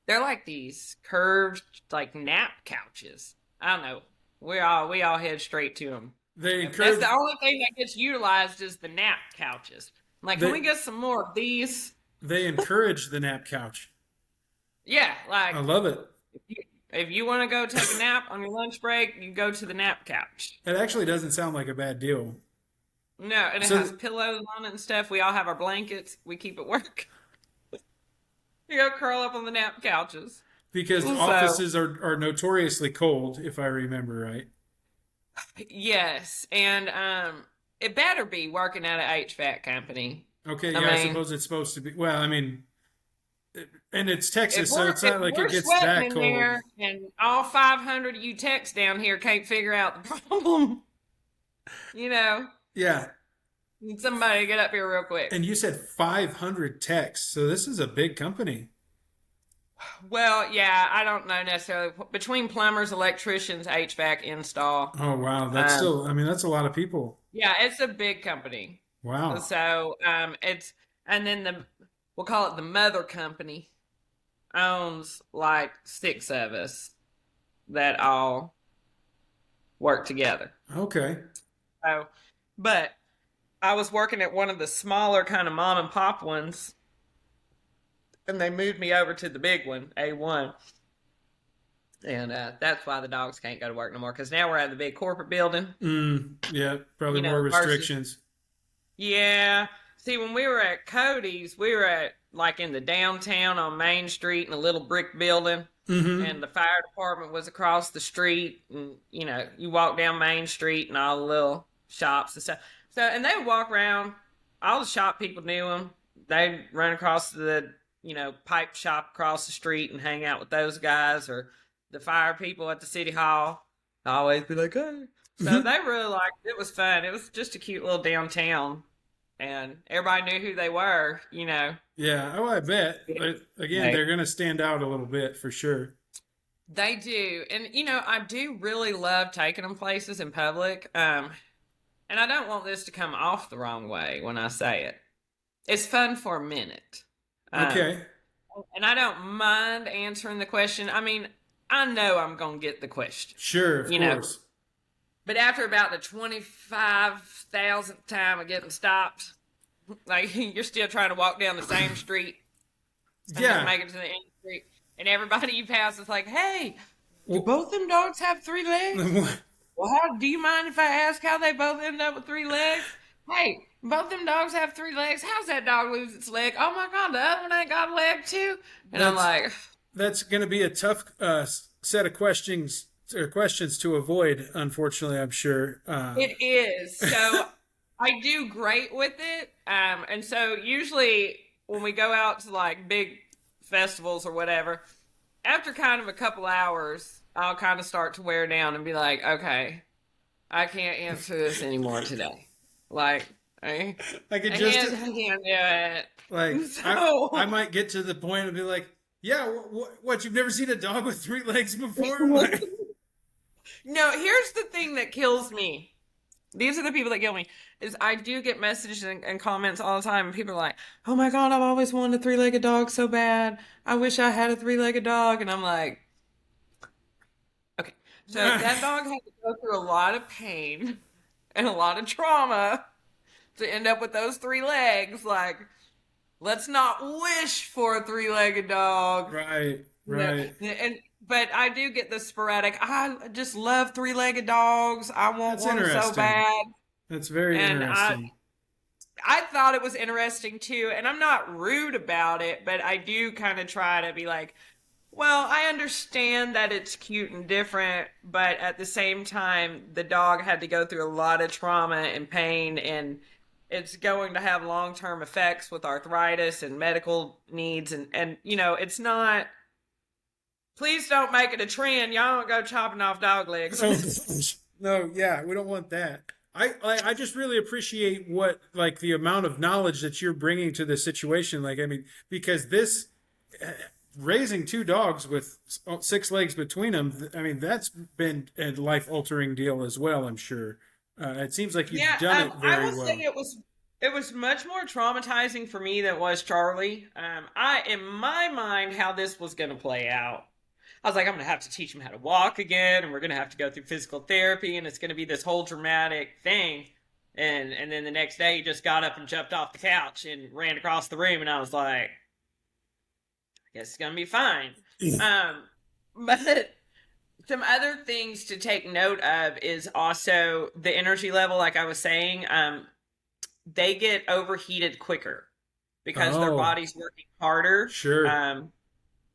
They're like these curved, like nap couches. I don't know. We all head straight to them. they That's encourage the only thing that gets utilized is the nap couches. I'm like, can They- we get some more of these? they encourage the nap couch. Yeah, like I love it. if you want to go take a nap on your lunch break, you go to the nap couch. It actually doesn't sound like a bad deal. No, and it So- has pillows on it and stuff. We all have our blankets. We keep it work. You go curl up on the nap couches. Because So- offices are notoriously cold, if I remember right. Yes, and it better be working at an HVAC company. Okay, I yeah, I mean- suppose it's supposed to be. Well, I mean, and it's If Texas, so we're, it's not if like we're it gets sweating that in cold. there and all 500 of you techs down here can't figure out the problem, Yeah, need somebody to get up here real quick. and you said 500 techs, so this is a big company. Well, yeah, I don't know necessarily. Between plumbers, electricians, HVAC, install. Oh wow, that's Um, still. I mean, that's a lot of people. Yeah, it's a big company. Wow. So and then we'll call it the mother company, owns like 6 of us that all work together. Okay. So, but I was working at one of the smaller kind of mom and pop ones, and they moved me over to the big one, A1. And that's why the dogs can't go to work no more, because now we're at the big corporate building. Yeah, probably You know, more versus- restrictions. Yeah. See, when we were at Cody's, we were at like in the downtown on Main Street in a little brick building, Mm-hmm. and the fire department was across the street. And you walk down Main Street and all the little shops and stuff. So, and they would walk around. All the shop people knew them. They'd run across the pipe shop across the street and hang out with those guys, or the fire people at the city hall. I always be like, hey. So they really liked it. It was fun. It was just a cute little downtown, and everybody knew who they were. Yeah, oh, I bet. But again, Right. they're going to stand out a little bit for sure. They do. And, I do really love taking them places in public. And I don't want this to come off the wrong way when I say it. It's fun for a minute. Okay. And I don't mind answering the question. I mean, I know I'm going to get the question. Sure, of You know, course. But after about the 25,000th time of getting stopped, like you're still trying to walk down the same street and Yeah. then make it to the end of the street. And everybody you pass is like, hey, do both them dogs have 3 legs? Well, do you mind if I ask how they both end up with 3 legs? Hey, Both them dogs have 3 legs. How's that dog lose its leg? Oh my God, the other one ain't got a leg too. And I'm That's like, that's going to be a tough set of questions to avoid. Unfortunately, I'm sure. it is. So I do great with it. And so usually when we go out to like big festivals or whatever, after kind of a couple hours, I'll kind of start to wear down and be like, okay, I can't answer this anymore today. Like, I could I just can't do it. like So, I might get to the point and be like, yeah, what? You've never seen a dog with 3 legs before? Like, no, here's the thing that kills me. These are the people that kill me. Is I do get messages and comments all the time, and people are like, "Oh my God, I've always wanted a 3-legged dog so bad. I wish I had a 3-legged dog." And I'm like, okay, so that dog had to go through a lot of pain and a lot of trauma to end up with those 3 legs. Like, let's not wish for a 3-legged dog. right, Yeah. right. But I do get the sporadic. I just love 3-legged dogs. I want That's one so interesting. bad. That's very And interesting. I thought it was interesting too, and I'm not rude about it, but I do kind of try to be like, well, I understand that it's cute and different, but at the same time, the dog had to go through a lot of trauma and pain, and it's going to have long-term effects with arthritis and medical needs, and it's not. Please don't make it a trend. Y'all don't go chopping off dog legs. No, yeah, we don't want that. I just really appreciate what like the amount of knowledge that you're bringing to this situation. Like, I mean, because this raising 2 dogs with 6 legs between them, I mean, that's been a life altering deal as well. I'm sure. It seems like you've done it I very will well. say it was much more traumatizing for me than it was Charlie. In my mind, how this was going to play out, I was like, I'm going to have to teach him how to walk again, and we're going to have to go through physical therapy, and it's going to be this whole dramatic thing. And then the next day, he just got up and jumped off the couch and ran across the room, and I was like, I guess it's going to be fine. But some other things to take note of is also the energy level, like I was saying. They get overheated quicker because their body's working harder. Sure.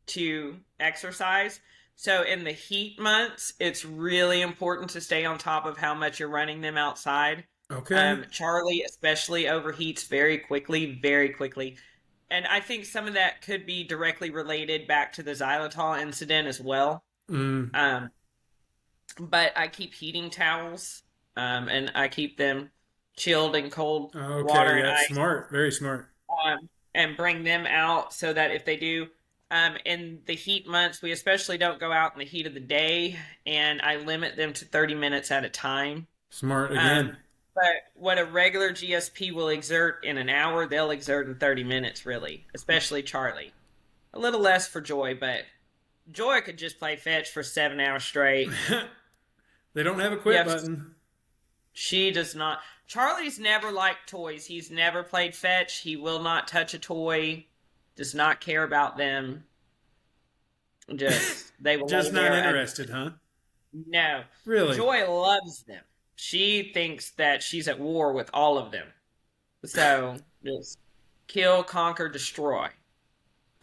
To exercise. So in the heat months, it's really important to stay on top of how much you're running them outside. Okay. Charlie especially overheats very quickly, very quickly. And I think some of that could be directly related back to the xylitol incident as well. Mm. But I keep heating towels, and I keep them chilled in cold Okay. water and That's ice, smart. Very smart. and bring them out so that if they do, in the heat months, we especially don't go out in the heat of the day, and I limit them to 30 minutes at a time. Smart again. But what a regular GSP will exert in an hour, they'll exert in 30 minutes, really, especially Charlie. A little less for Joy, but Joy could just play fetch for 7 hours straight. They don't have a quit Yep. button. She does not. Charlie's never liked toys. He's never played fetch. He will not touch a toy. Does not care about them. They will Just lay not there interested, huh? No. Really? Joy loves them. She thinks that she's at war with all of them. So just kill, conquer, destroy.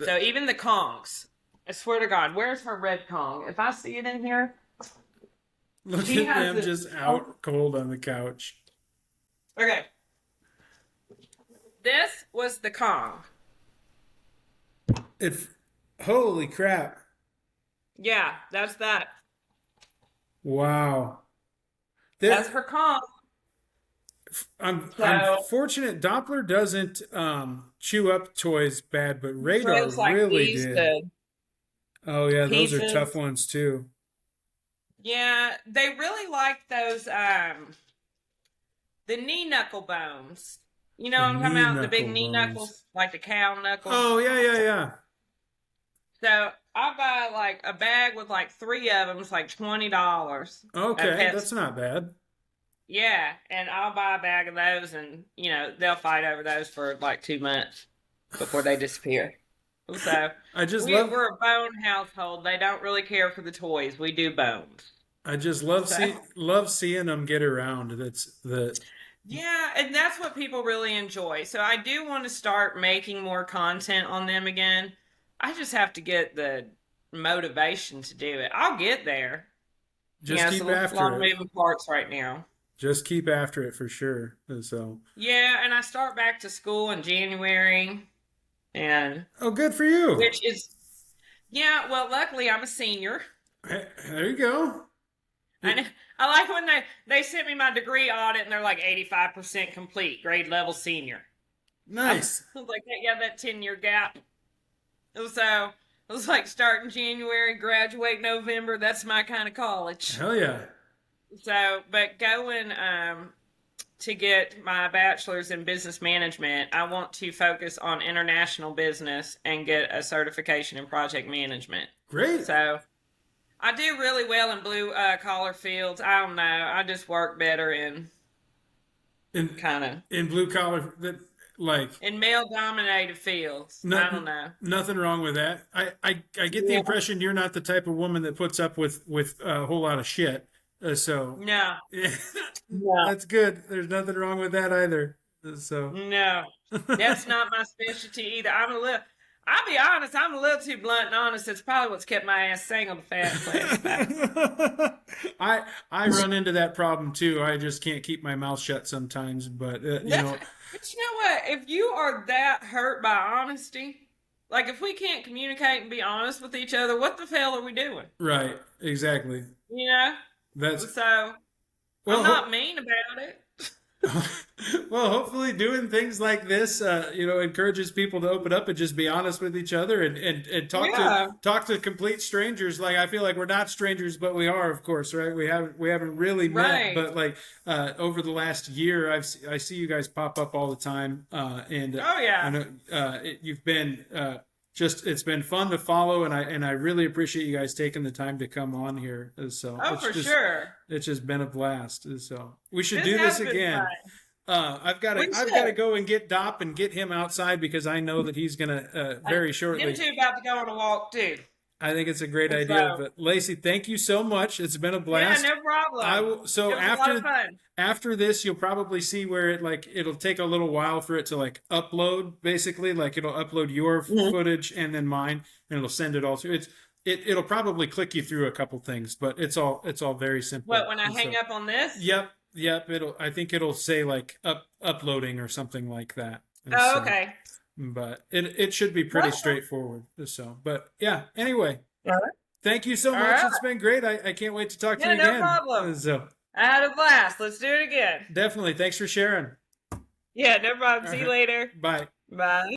So even the Kongs. I swear to God, where's her red Kong? If I see it in here. Look She at has them this- just out cold on the couch. Okay. This was the Kong. Holy crap. Yeah, that's that. Wow. That's her Kong. I'm So- fortunate Doppler doesn't chew up toys bad, but Radar Throws like really these did. to- Oh yeah, those are pieces. tough ones too. Yeah, they really like those the knee knuckle bones. You know what I'm talking knee about? The big knuckle knee bones. knuckles, like the cow knuckles. Oh yeah. So I buy like a bag with like 3 of them. It's like $20. Okay, Pets. that's not bad. Yeah, and I'll buy a bag of those, and they'll fight over those for like 2 months before they disappear. So I just love we're a bone household. They don't really care for the toys. We do bones. I just love seeing them get around. That's the Yeah, and that's what people really enjoy. So I do want to start making more content on them again. I just have to get the motivation to do it. I'll get there. Just Yeah, it's a keep lot after of it. moving parts right now. Just keep after it for sure. So, Yeah, and I start back to school in January, and oh, good for you. which is, yeah, well, luckily I'm a senior. There you go. And I like when they sent me my degree audit and they're like 85% complete, grade level senior. Nice. I was like, yeah, that 10-year gap. So it was like starting January, graduate November. That's my kind of college. Hell yeah. So, but going to get my bachelor's in business management, I want to focus on international business and get a certification in project management. Great. So I do really well in blue collar fields. I don't know. I just work better in kind of in blue collar, like in male dominated fields. I don't know. nothing wrong with that. I get the impression you're not the type of woman that puts up with a whole lot of shit. So No. yeah, No. that's good. There's nothing wrong with that either. So No. That's not my specialty either. I'll be honest, I'm a little too blunt and honest. It's probably what's kept my ass single the past I run into that problem too. I just can't keep my mouth shut sometimes. But you know, But you know what? If you are that hurt by honesty, like if we can't communicate and be honest with each other, what the hell are we doing? right? Exactly. You know? That's So I'm not mean about it. well, hopefully doing things like this, encourages people to open up and just be honest with each other and talk to complete strangers. Like I feel like we're not strangers, but we are, of course, right? We haven't really met, Right. but like over the last year, I see you guys pop up all the time, and Oh yeah. I know you've been it's been fun to follow, and I really appreciate you guys taking the time to come on here. So Oh, for sure. it's just been a blast. So we should This do this has been again. fun. I've got to go and get Dop and get him outside because I know that he's gonna very shortly. Them two about to go on a walk too. I think it's a great idea. But Lacey, thank you so much. It's been a blast. Yeah, no problem. I will. So It was a lot of fun. after this, you'll probably see where it'll take a little while for it to upload. Basically, it'll upload your footage and then mine, and it'll send it all through. It'll probably click you through a couple things, but it's all very simple. What, when I hang up on this? Yep. I think it'll say uploading or something like that. And Oh, so- okay. But it should be pretty straightforward. So, but yeah. Anyway, All right. thank you so All much. right. It's been great. I can't wait to talk to you Yeah, no again. problem. So I had a blast. Let's do it again. definitely. Thanks for sharing. Yeah, no problem. See you later. Bye. Bye.